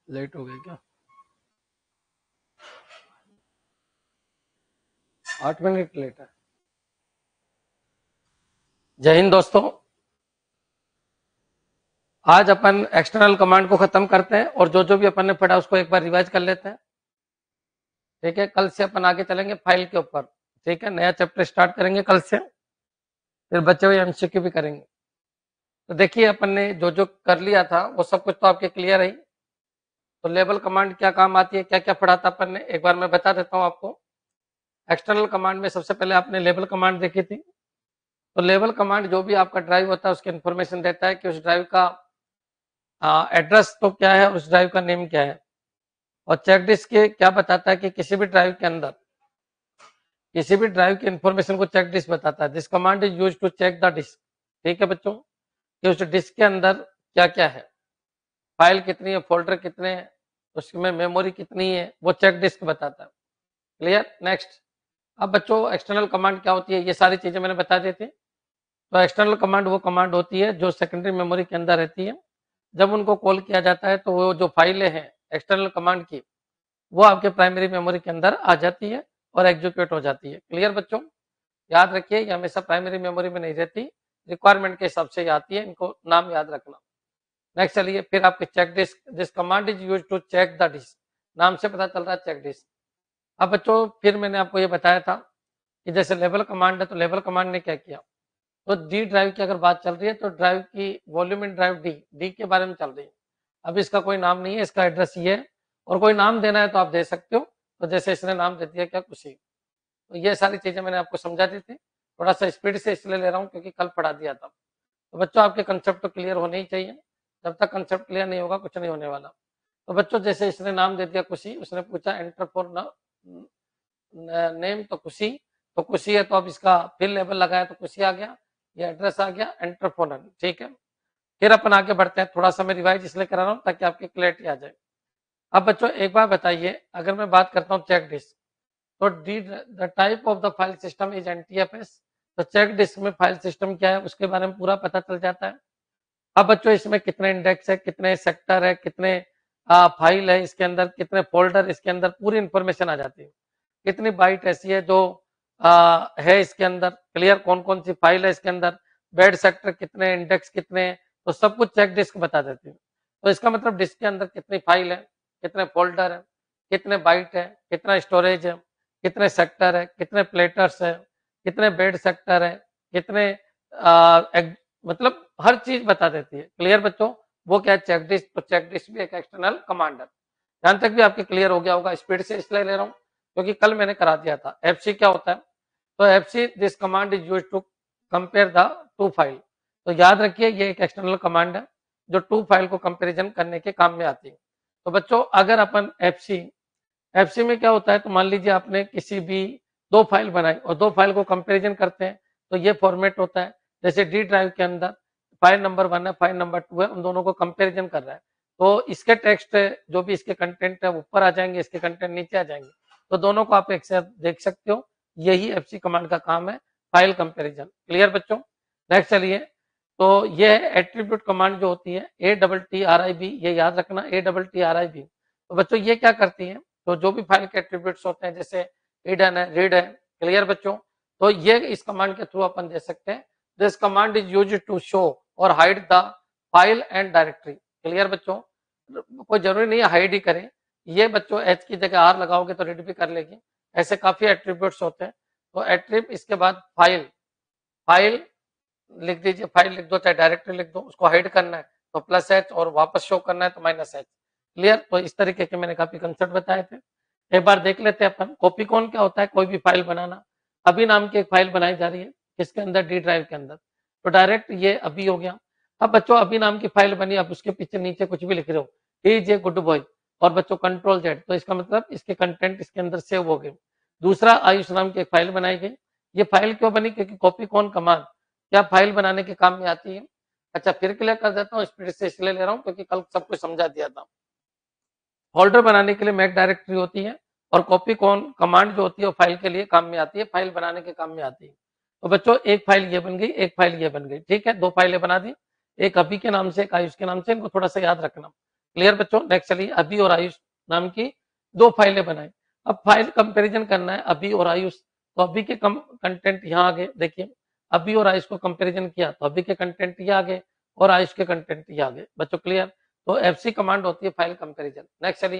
Late हो गए क्या? 8 मिनट लेट है। जय हिंद दोस्तों। आज अपन एक्सटर्नल कमांड को खत्म करते हैं और जो जो भी अपन ने पढ़ा उसको एक बार रिवाइज कर लेते हैं। ठीक है, कल से अपन आगे चलेंगे फाइल के ऊपर। ठीक है, नया चैप्टर स्टार्ट करेंगे कल से, फिर बच्चे हुए एमसीक्यू भी करेंगे। तो देखिए अपन ने जो जो कर लिया था वो सब कुछ तो आपके क्लियर है। तो लेबल कमांड क्या काम आती है, क्या क्या पढ़ा था अपन ने, एक बार मैं बता देता हूँ आपको। एक्सटर्नल कमांड में सबसे पहले आपने लेबल कमांड देखी थी। तो लेबल कमांड जो भी आपका ड्राइव होता है उसकी इंफॉर्मेशन देता है कि उस ड्राइव का एड्रेस तो क्या है, उस ड्राइव का नेम क्या है। और चेक डिस्क के क्या बताता है कि किसी भी ड्राइव के अंदर किसी भी ड्राइव की इंफॉर्मेशन को चेक डिस्क बताता है। This command is use to check the disk. ठीक है बच्चों, कि उस डिस्क के अंदर क्या क्या है, फाइल कितनी है, फोल्डर कितने हैं, उसमें मेमोरी कितनी है, वो चेक डिस्क बताता है। क्लियर। नेक्स्ट, अब बच्चों एक्सटर्नल कमांड क्या होती है, ये सारी चीजें मैंने बता दी थी। तो एक्सटर्नल कमांड वो कमांड होती है जो सेकेंडरी मेमोरी के अंदर रहती है। जब उनको कॉल किया जाता है तो वो जो फाइलें हैं एक्सटर्नल कमांड की, वो आपके प्राइमरी मेमोरी के अंदर आ जाती है और एग्जीक्यूट हो जाती है। क्लियर बच्चों, याद रखिए ये हमेशा प्राइमरी मेमोरी में नहीं रहती, रिक्वायरमेंट के हिसाब से आती है, इनको नाम याद रखना। नेक्स्ट चलिए, फिर आपके check disk, this command is use to check the disk, नाम से पता चल रहा है चेक डिस्क। अब बच्चों फिर मैंने आपको ये बताया था कि जैसे लेबल कमांड है, तो लेबल कमांड ने क्या किया, तो डी ड्राइव की अगर बात चल रही है तो ड्राइव की वॉल्यूम इन ड्राइव डी के बारे में चल रही है। अब इसका कोई नाम नहीं है, इसका एड्रेस ये है, और कोई नाम देना है तो आप दे सकते हो। तो जैसे इसने नाम दे दिया क्या, खुशी। तो ये सारी चीजें मैंने आपको समझा दी थी, थोड़ा सा स्पीड से इसलिए ले रहा हूँ क्योंकि कल पढ़ा दिया था। तो बच्चों आपके कंसेप्ट तो क्लियर होने ही चाहिए, जब तक कंसेप्ट क्लियर नहीं होगा कुछ नहीं होने वाला। तो बच्चों जैसे इसने नाम दे दिया खुशी, उसने पूछा एंटर फॉर नेम, तो खुशी, तो खुशी है तो अब इसका फिर लेबल लगाया तो खुशी आ गया, ये एड्रेस आ गया, एंटर फॉर नन। ठीक है, फिर अपन आगे बढ़ते हैं। थोड़ा सा मैं रिवाइज इसलिए करा रहा हूँ ताकि आपकी क्लैरिटी आ जाए। अब बच्चों एक बार बताइए, अगर मैं बात करता हूँ चेक डिस्क, तो D the type of the file system is NTFS. तो चेक डिस्क में फाइल सिस्टम क्या है उसके बारे में पूरा पता चल जाता है। अब बच्चों इसमें कितने इंडेक्स है, कितने सेक्टर है, कितने फाइल है इसके अंदर, कितने फोल्डर, इसके अंदर पूरी इंफॉर्मेशन आ जाती है। कितनी बाइट ऐसी है जो है इसके अंदर, क्लियर, कौन कौन सी फाइल है इसके अंदर, बेड सेक्टर कितने, इंडेक्स कितने, तो सब कुछ चेक डिस्क बता देती है। तो इसका मतलब डिस्क के अंदर कितनी फाइल है, कितने फोल्डर है, कितने बाइट है, कितना स्टोरेज है, कितने सेक्टर है, कितने प्लेटर्स है, कितने बेड सेक्टर है, कितने मतलब हर चीज बता देती है। क्लियर बच्चों, वो क्या है, चेक डिस्क। तो चेक डिस्क भी एक एक्सटर्नल कमांड है। जहां तक भी आपके क्लियर हो गया होगा, स्पीड से इसलिए ले रहा हूँ क्योंकि कल मैंने करा दिया था। एफसी क्या होता है, तो FC this command is use to compare the two file. तो याद रखिए ये एक एक्सटर्नल कमांड है जो टू फाइल को कंपेरिजन करने के काम में आती है। तो बच्चों अगर अपन एफसी एफसी में क्या होता है, तो मान लीजिए आपने किसी भी दो फाइल बनाई और दो फाइल को कंपेरिजन करते हैं, तो ये फॉर्मेट होता है। जैसे डी ड्राइव के अंदर फाइल नंबर 1 है, फाइल नंबर 2 है, उन दोनों को कंपेरिजन कर रहा है। तो इसके टेक्स्ट जो भी इसके कंटेंट है ऊपर आ जाएंगे, इसके कंटेंट नीचे आ जाएंगे, तो दोनों को आप एक साथ देख सकते हो। यही एफसी कमांड का काम है, फाइल कंपेरिजन। क्लियर बच्चों। नेक्स्ट चलिए, तो ये एट्रीब्यूट कमांड जो होती है ATTRIB, ये याद रखना, ATTRIB। तो बच्चों ये क्या करती है, तो जो भी फाइल के एट्रीब्यूट्स होते हैं जैसे हिडन है, रीड है, क्लियर बच्चों, तो ये इस कमांड के थ्रू अपन दे सकते हैं। This command is used to show और hide the file and directory. Clear बच्चों, कोई जरूरी नहीं है हाइड ही करें, ये बच्चों एच की जगह आर लगाओगे तो रीड भी कर लेगी। ऐसे काफी एट्रीब्यूट्स होते हैं। तो एट्रीब्यूट, इसके बाद फाइल, फाइल लिख दीजिए, फाइल लिख दो चाहे डायरेक्टरी लिख दो, उसको हाइड करना है तो +H और वापस शो करना है तो -H। क्लियर। तो इस तरीके के मैंने काफी कंसेप्ट बताए थे, एक बार देख लेते हैं अपन। कॉपी कौन क्या होता है, कोई भी फाइल बनाना। अभी नाम की एक फाइल बनाई जा रही है, किसके अंदर, डी ड्राइव के अंदर, तो डायरेक्ट ये अभी हो गया। अब बच्चों अभी नाम की फाइल बनी, अब उसके पीछे नीचे कुछ भी लिख रहे हो, इज ए गुड बॉय, और बच्चों Ctrl Z, तो इसका मतलब इसके कंटेंट इसके अंदर सेव हो गए। दूसरा, आयुष नाम की एक फाइल बनाई गई। ये फाइल क्यों बनी, क्योंकि कॉपी कौन कमांड क्या फाइल बनाने के काम में आती है। अच्छा फिर क्लियर कर देता हूँ, स्पीड से इसलिए ले रहा हूँ क्योंकि कल सब कुछ समझा दिया था। फोल्डर बनाने के लिए मैक डायरेक्टरी होती है, और कॉपी कौन कमांड जो होती है वो फाइल के लिए काम में आती है, फाइल बनाने के काम में आती है। तो बच्चों एक फाइल ये बन गई, एक फाइल ये बन गई। ठीक है, दो फाइलें बना दी, एक अभी के नाम से, एक आयुष के नाम से, इनको थोड़ा सा याद रखना। क्लियर बच्चों। नेक्स्ट चलिए, अभी और आयुष नाम की दो फाइलें बनाई। अब फाइल कंपैरिजन करना है अभी और आयुष, तो अभी के कंटेंट यहाँ आ गए। देखिए अभी और आयुष को कंपैरिजन किया तो अभी के कंटेंट ये आ गए और आयुष के कंटेंट ये आ गए बच्चों। क्लियर। तो एफसी कमांड होती है फाइल कंपैरिजन। नेक्स्ट चलिए,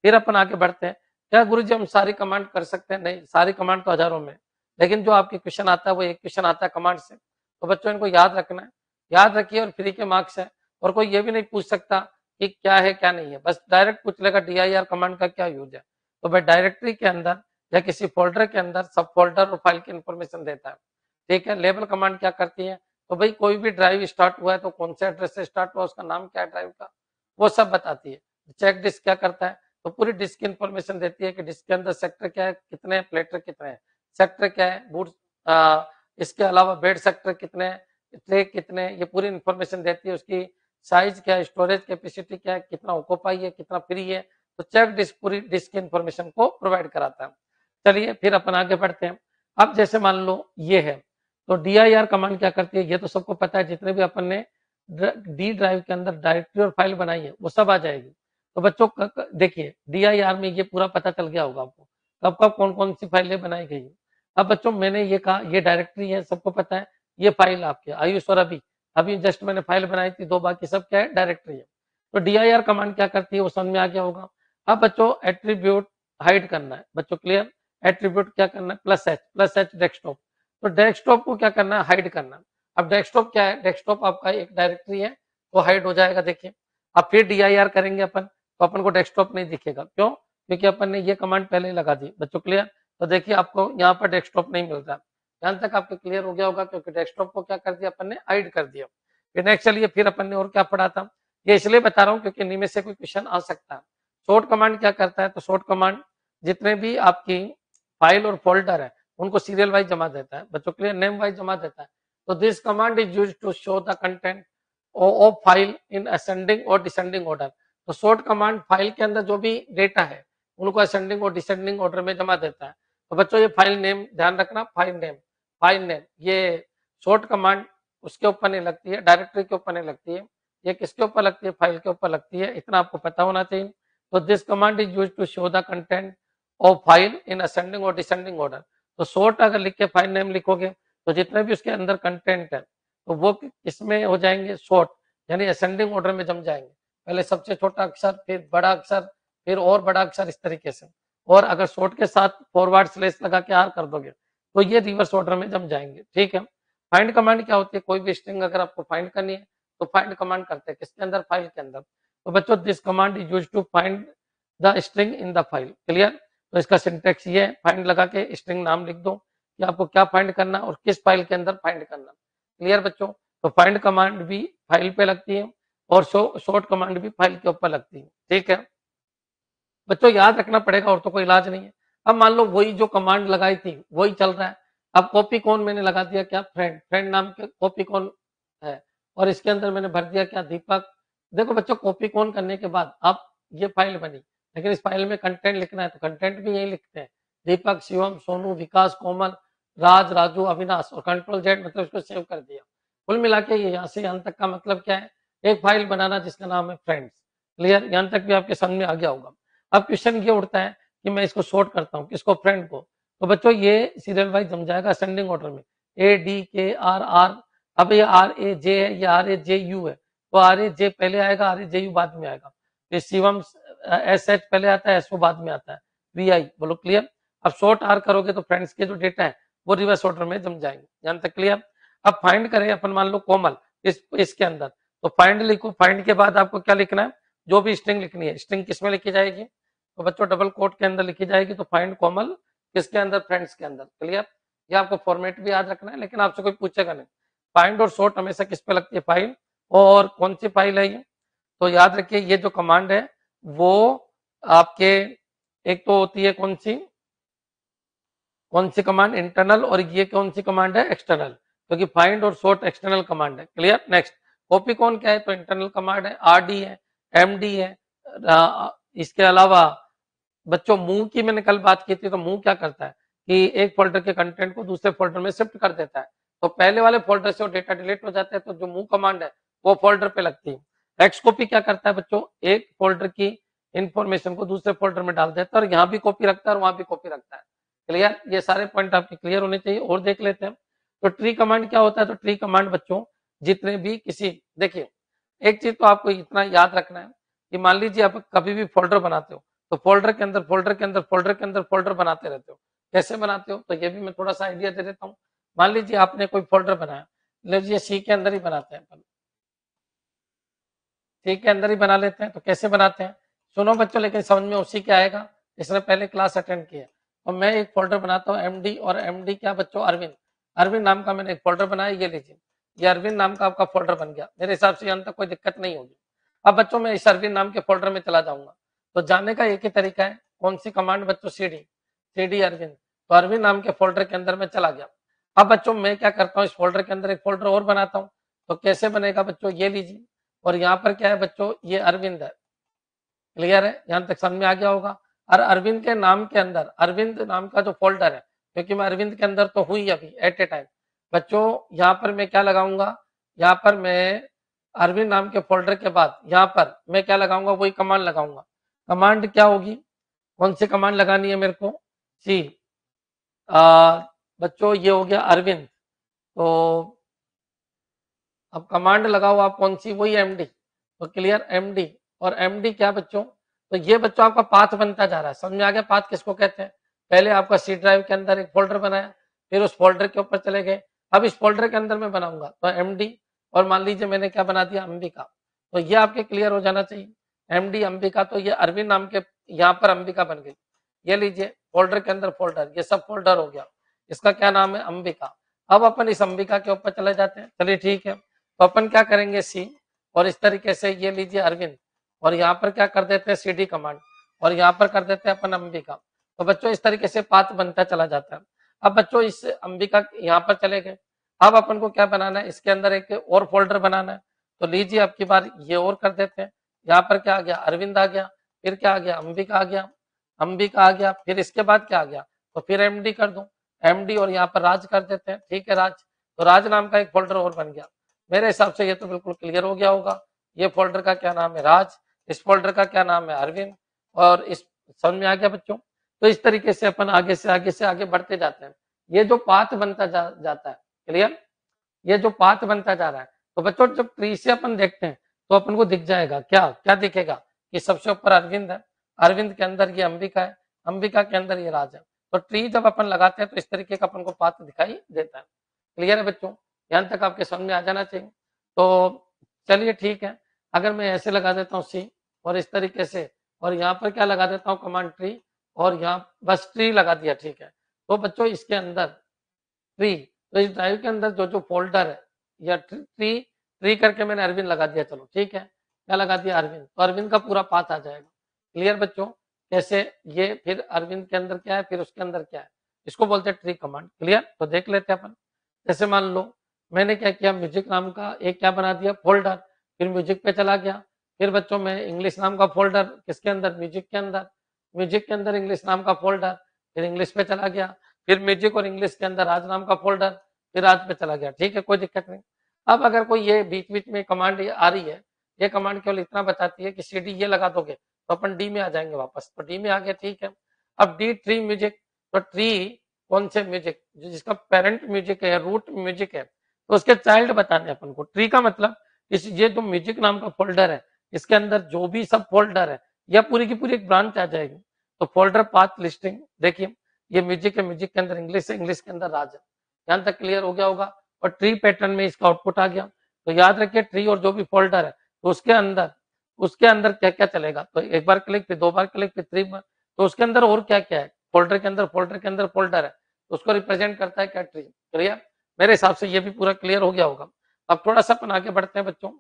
फिर अपन आगे बढ़ते हैं। क्या गुरुजी हम सारी कमांड कर सकते हैं? नहीं, सारी कमांड तो हजारों में, लेकिन जो आपके क्वेश्चन आता है वो एक क्वेश्चन आता है कमांड से, तो बच्चों इनको याद रखना है। याद रखिए और फ्री के मार्क्स है, और कोई ये भी नहीं पूछ सकता कि क्या है क्या नहीं है, बस डायरेक्ट पूछ लेगा dir कमांड का क्या यूज है। तो भाई डायरेक्टरी के अंदर या किसी फोल्डर के अंदर सब फोल्डर और फाइल की इंफॉर्मेशन देता है। ठीक है। लेबल कमांड क्या करती है? तो भाई कोई भी ड्राइव स्टार्ट हुआ है तो कौन से एड्रेस से स्टार्ट हुआ, उसका नाम क्या है ड्राइव का, वो सब बताती है। चेक डिस्क क्या करता है? तो पूरी डिस्क की इंफॉर्मेशन देती है कि डिस्क के अंदर सेक्टर क्या है, कितने प्लेटर कितने हैं, सेक्टर क्या है, बूट इसके अलावा बेड सेक्टर कितने हैं, ट्रे कितने, ये पूरी इंफॉर्मेशन देती है। उसकी साइज क्या है, स्टोरेज कैपेसिटी क्या है, कितना ऑक्यूपाई है, कितना फ्री है। तो चेक डिस्क पूरी डिस्क की इंफॉर्मेशन को प्रोवाइड कराता है। चलिए फिर अपन आगे बढ़ते हैं। अब जैसे मान लो ये है, तो dir कमांड क्या करती है, ये तो सबको पता है, जितने भी अपन ने डी ड्राइव के अंदर डायरेक्टरी और फाइल बनाई है वो सब आ जाएगी। तो बच्चों देखिए dir में ये पूरा पता चल गया होगा आपको कब कब कौन कौन सी फाइलें बनाई गई। अब बच्चों मैंने ये कहा ये डायरेक्टरी है, सबको पता है, ये फाइल आपके आयुष और अभी अभी जस्ट मैंने फाइल बनाई थी दो, बाकी सब क्या है डायरेक्टरी है। तो dir कमांड क्या करती है वो समझ में आ गया होगा। अब बच्चों एट्रीब्यूट हाइड करना है बच्चों। क्लियर। एट्रीब्यूट क्या करना है, प्लस एच डेस्कटॉप। तो डेस्कटॉप को क्या करना है, हाइड करना। अब डेस्कटॉप क्या है, डेस्कटॉप आपका एक डायरेक्टरी है, वो हाइड हो जाएगा। देखिए अब फिर dir करेंगे अपन, तो अपन को डेस्कटॉप नहीं दिखेगा। क्यों? क्योंकि अपन ने ये कमांड पहले ही लगा दी बच्चों। क्लियर। तो देखिए आपको यहाँ पर डेस्कटॉप नहीं मिल रहा। यहाँ तक आपको क्लियर हो गया होगा, क्योंकि डेस्कटॉप को क्या कर दिया अपन ने, हाइड कर दिया। फिर नेक्स्ट चलिए, फिर अपन ने और क्या पढ़ा था, ये इसलिए बता रहा हूँ क्योंकि इन्हीं में से कोई क्वेश्चन आ सकता है। शॉर्ट कमांड क्या करता है, तो शॉर्ट कमांड जितने भी आपकी फाइल और फोल्डर है उनको सीरियल वाइज जमा देता है बच्चों। क्लियर। नेम वाइज जमा देता है। तो this command is used to show the content of file in ascending और डिसेंडिंग ऑर्डर। तो शॉर्ट कमांड फाइल के अंदर जो भी डेटा है उनको असेंडिंग और डिसेंडिंग ऑर्डर में जमा देता है। तो बच्चों ये फाइल नेम ध्यान रखना, फाइल नेम ये शॉर्ट कमांड उसके ऊपर नहीं लगती है, डायरेक्टरी के ऊपर नहीं लगती है, ये किसके ऊपर लगती है, फाइल के ऊपर लगती है। इतना आपको पता होना चाहिए। तो this command is used to show the content of file in ascending और डिसेंडिंग ऑर्डर। तो शॉर्ट अगर लिख के फाइल नेम लिखोगे तो जितने भी उसके अंदर कंटेंट है तो वो किसमें हो जाएंगे, शॉर्ट, यानी असेंडिंग ऑर्डर में जम जाएंगे। पहले सबसे छोटा अक्षर, फिर बड़ा अक्षर, फिर और बड़ा अक्षर, इस तरीके से। और अगर शॉर्ट के साथ फॉरवर्ड स्लेश लगा के आर कर दोगे तो ये रिवर्स ऑर्डर में जम जाएंगे। ठीक है। फाइंड कमांड क्या होती है, कोई भी स्ट्रिंग अगर आपको फाइंड करनी है तो फाइंड कमांड करते हैं किसके अंदर, फाइल के अंदर। तो बच्चों this command is used to find the string in the file. Clear. तो इसका सिंटेक्स ये है, फाइंड लगा के स्ट्रिंग नाम लिख दो कि आपको क्या फाइंड करना और किस फाइल के अंदर फाइंड करना। क्लियर बच्चों। तो फाइंड कमांड भी फाइल पे लगती है और शॉर्ट कमांड भी फाइल के ऊपर लगती है। ठीक है बच्चों, याद रखना पड़ेगा और तो कोई इलाज नहीं है। अब मान लो वही जो कमांड लगाई थी वही चल रहा है। अब कॉपी कौन मैंने लगा दिया, क्या फ्रेंड नाम के कॉपी कौन है, और इसके अंदर मैंने भर दिया क्या, दीपक। देखो बच्चों कॉपी कौन करने के बाद अब ये फाइल बनी, लेकिन इस फाइल में कंटेंट लिखना है तो कंटेंट भी यही लिखते हैं, दीपक, शिवम, सोनू, विकास, कोमल, राज, राजू, अविनाश, और कंट्रोल जेड मतलब इसको सेव कर दिया। कुल मिला के ये यहाँ से यहाँ तक का मतलब क्या है, एक फाइल बनाना जिसका नाम है फ्रेंड्स। क्लियर। यहाँ तक भी आपके समझ में आ गया होगा। अब क्वेश्चन ये उठता है कि मैं इसको शॉर्ट करता हूँ किसको, फ्रेंड को। तो बच्चों ये सीरियल वाइज जम जाएगा असेंडिंग ऑर्डर में, ए डी के आर आर। अब ये आर ए जे है, ये आर ए जे यू है, तो आर ए जे पहले आएगा, आर ए जे यू बाद में आएगा। फिर शिवम एस एच पहले आता है, एस ओ बाद में आता है, वी आई। बोलो क्लियर। अब शॉर्ट आर करोगे तो फ्रेंड्स के जो डेटा है वो रिवर्स ऑर्डर में जम जाएंगे। यहाँ तक क्लियर। अब फाइंड करें अपन, मान लो कोमल इसके अंदर, तो फाइंड लिखो। फाइंड के बाद आपको क्या लिखना है, जो भी स्ट्रिंग लिखनी है। स्ट्रिंग किसमें लिखी जाएगी, तो बच्चों डबल कोट के अंदर लिखी जाएगी। तो फाइंड कोमल किसके अंदर, फ्रेंड्स के अंदर। क्लियर। ये आपको फॉर्मेट भी याद रखना है, लेकिन आपसे कोई पूछेगा नहीं। फाइंड और शॉर्ट हमेशा किस पे लगती है, फाइल। और कौन सी फाइल है ये, तो याद रखिए ये जो कमांड है वो आपके एक तो होती है कौन सी कमांड, इंटरनल, और ये कौन सी कमांड है, एक्सटर्नल, क्योंकि फाइंड और शॉर्ट एक्सटर्नल कमांड है। क्लियर। नेक्स्ट, कॉपी कौन क्या है, तो इंटरनल कमांड है, आरडी है, एमडी है। इसके अलावा बच्चों मूव की मैंने कल बात की थी, तो मूव क्या करता है कि एक फोल्डर के कंटेंट को दूसरे फोल्डर में शिफ्ट कर देता है। तो पहले वाले फोल्डर से वो डेटा डिलीट हो जाता है, तो जो मूव कमांड है वो फोल्डर पे लगती है। एक्स कॉपी क्या करता है बच्चों, एक फोल्डर की इंफॉर्मेशन को दूसरे फोल्डर में डाल देता है और यहाँ भी कॉपी रखता है और वहां भी कॉपी रखता है। क्लियर, ये सारे पॉइंट आपके क्लियर होने चाहिए। और देख लेते हैं तो ट्री कमांड क्या होता है। तो ट्री कमांड बच्चों जितने भी किसी, देखिए एक चीज तो आपको इतना याद रखना है कि मान लीजिए आप कभी भी फोल्डर बनाते हो तो फोल्डर के अंदर फोल्डर के अंदर फोल्डर के अंदर फोल्डर बनाते रहते हो। कैसे बनाते हो, तो ये भी मैं थोड़ा सा आइडिया दे देता हूँ। मान लीजिए आपने कोई फोल्डर बनाया, लीजिए सी के अंदर ही बनाते हैं अपन, सी के अंदर ही बना लेते हैं। तो कैसे बनाते हैं सुनो बच्चों, लेकिन समझ में उसी के आएगा जिसने पहले क्लास अटेंड किया। और मैं एक फोल्डर बनाता हूँ एमडी, और एमडी क्या बच्चों, अरविंद, अरविंद नाम का मैंने एक फोल्डर बनाया। ये लीजिए, ये अरविंद नाम का आपका फोल्डर बन गया। मेरे हिसाब से यहाँ तक कोई दिक्कत नहीं होगी। अब बच्चों मैं इस अरविंद नाम के फोल्डर में चला जाऊंगा, तो जाने का एक ही तरीका है, कौन सी कमांड बच्चों, सीडी अरविंद। तो अरविंद नाम के फोल्डर के अंदर मैं चला गया। अब बच्चों मैं क्या करता हूँ, इस फोल्डर के अंदर एक फोल्डर और बनाता हूँ। तो कैसे बनेगा बच्चों, ये लीजिए, और यहाँ पर क्या है बच्चों, ये अरविंद है। क्लियर है, यहां तक समझ में आ गया होगा। और अरविंद के नाम के अंदर अरविंद नाम का जो फोल्डर है, क्योंकि मैं अरविंद के अंदर तो हुई अभी एट ए टाइम बच्चों, यहाँ पर मैं क्या लगाऊंगा, यहाँ पर मैं अरविंद नाम के फोल्डर के बाद यहाँ पर मैं क्या लगाऊंगा, वही कमांड लगाऊंगा। कमांड क्या होगी, कौन सी कमांड लगानी है मेरे को, सी बच्चों ये हो गया अरविंद। तो अब कमांड लगाओ आप कौन सी, वही एमडी। तो क्लियर, एमडी। और एमडी क्या बच्चों, तो ये बच्चों आपका पाथ बनता जा रहा है। समझ में आ गया पाथ किसको कहते हैं। पहले आपका सी ड्राइव के अंदर एक फोल्डर बनाया, फिर उस फोल्डर के ऊपर चले गए। अब इस फोल्डर के अंदर मैं बनाऊंगा तो एमडी, और मान लीजिए मैंने क्या बना दिया, अंबिका। तो ये आपके क्लियर हो जाना चाहिए, एमडी अंबिका। तो ये अरविंद नाम के यहाँ पर अंबिका बन गई। ये लीजिए फोल्डर के अंदर फोल्डर, ये सब फोल्डर हो गया। इसका क्या नाम है, अंबिका। अब अपन इस अंबिका के ऊपर चले जाते हैं। चलिए ठीक है, तो अपन क्या करेंगे, सी, और इस तरीके से ये लीजिए अरविंद, और यहाँ पर क्या कर देते हैं, सीडी कमांड, और यहाँ पर कर देते हैं अपन अंबिका। तो बच्चों इस तरीके से पाथ बनता चला जाता है। अब बच्चों इस अंबिका यहाँ पर चले गए। अब अपन को क्या बनाना है, इसके अंदर एक और फोल्डर बनाना है। तो लीजिए अब की बार ये और कर देते हैं। यहाँ पर क्या आ गया, अरविंद आ गया, फिर क्या आ गया, अंबिका आ गया, अंबिका आ गया, फिर इसके बाद क्या आ गया, तो फिर एमडी कर दो, एमडी, और यहाँ पर राज कर देते हैं। ठीक है, राज। तो राज नाम का एक फोल्डर और बन गया। मेरे हिसाब से ये तो बिल्कुल क्लियर हो गया होगा। ये फोल्डर का क्या नाम है, राज, इस फोल्डर का क्या नाम है, अरविंद, और इस, समझ में आ गया बच्चों। तो इस तरीके से अपन आगे बढ़ते जाते हैं। ये जो पाथ बनता जाता है, क्लियर, ये जो पाथ बनता जा रहा है। तो बच्चों जब ट्री से अपन देखते हैं तो अपन को दिख जाएगा, क्या क्या दिखेगा, कि सबसे ऊपर अरविंद है, अरविंद के अंदर ये अंबिका है, अंबिका के अंदर ये राज है। तो ट्री जब अपन लगाते हैं तो इस तरीके का अपन को पाथ दिखाई देता है। क्लियर है बच्चों, यहाँ तक आपके समझ में आ जाना चाहिए। तो चलिए ठीक है, अगर मैं ऐसे लगा देता हूँ सी, और इस तरीके से, और यहाँ पर क्या लगा देता हूँ, कमांड ट्री, और यहाँ बस ट्री लगा दिया। ठीक है, तो बच्चों इसके अंदर ट्री, तो इस ड्राइव के अंदर जो जो फोल्डर है, या ट्री ट्री करके मैंने अरविंद लगा दिया। चलो ठीक है, क्या लगा दिया, अरविंद। तो अरविंद का पूरा पाथ आ जाएगा। क्लियर बच्चों, कैसे, ये फिर अरविंद के अंदर क्या है, फिर उसके अंदर क्या है, इसको बोलते हैं ट्री कमांड। क्लियर, तो देख लेते हैं अपन। जैसे मान लो मैंने क्या किया, म्यूजिक नाम का एक क्या बना दिया, फोल्डर, फिर म्यूजिक पे चला गया। फिर बच्चों में इंग्लिश नाम का फोल्डर, किसके अंदर, म्यूजिक के अंदर, म्यूजिक के अंदर इंग्लिश नाम का फोल्डर, फिर इंग्लिश पे चला गया। फिर म्यूजिक और इंग्लिश के अंदर राज नाम का फोल्डर, फिर राज पे चला गया। ठीक है, कोई दिक्कत नहीं। अब अगर कोई ये बीच बीच में कमांड आ रही है, ये कमांड केवल इतना बताती है कि सीडी ये लगा दोगे तो अपन डी में आ जाएंगे वापस। तो डी में आ गया, ठीक है। अब डी ट्री म्यूजिक, तो ट्री कौन से म्यूजिक, जिसका पेरेंट म्यूजिक है, रूट म्यूजिक है, तो उसके चाइल्ड बताने अपन को। ट्री का मतलब इस, ये जो म्यूजिक नाम का फोल्डर है, इसके अंदर जो भी सब फोल्डर है, या पूरी की पूरी एक ब्रांच आ जाएगी। तो फोल्डर पाथ लिस्टिंग, देखिए ये म्यूजिक है, म्यूजिक के अंदर इंग्लिश है, इंग्लिश के अंदर राज है। यहाँ तक क्लियर हो गया होगा। और ट्री पैटर्न में इसका आउटपुट आ गया। तो याद रखिए ट्री और जो भी फोल्डर है, तो उसके अंदर क्या क्या चलेगा। तो एक बार क्लिक, फिर दो बार क्लिक, फिर 3 बार, तो उसके अंदर और क्या क्या है, फोल्डर के अंदर फोल्डर है, तो उसको रिप्रेजेंट करता है क्या, ट्री। क्लियर, मेरे हिसाब से ये भी पूरा क्लियर हो गया होगा। अब थोड़ा सा अपन आगे बढ़ते हैं बच्चों।